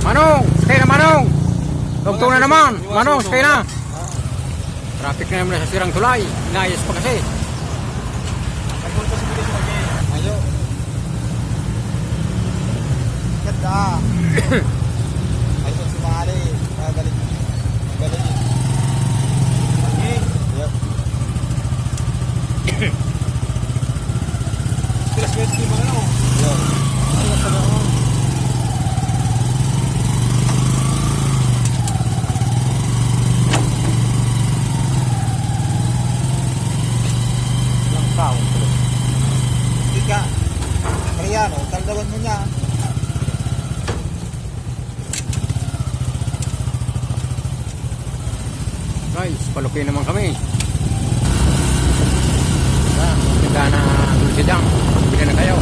Manong, stay na Manong. Dugtong na naman. Manong, stay na. Traffic na naman sa sirang tulay. Inayos pa kasi. Ayo. Ganda. Ayun si Mari. Galing. Galing. Yep. Stress with team ano? Yo. Ayun sa ano. Lang tao. Ika. Mariano, taldawan mo niya. Guys, palukin naman kami. Ganda na dulcidang. Bili na kayo.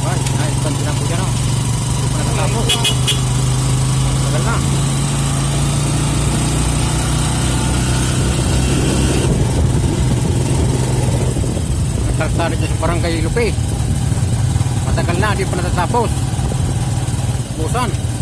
Guys, nice panty lang po dyan o. Hindi pa natatapos. Tagal na. Nagtagsari dyan sa barangay Lupe. Matagal na, hindi pa natatapos. Busan.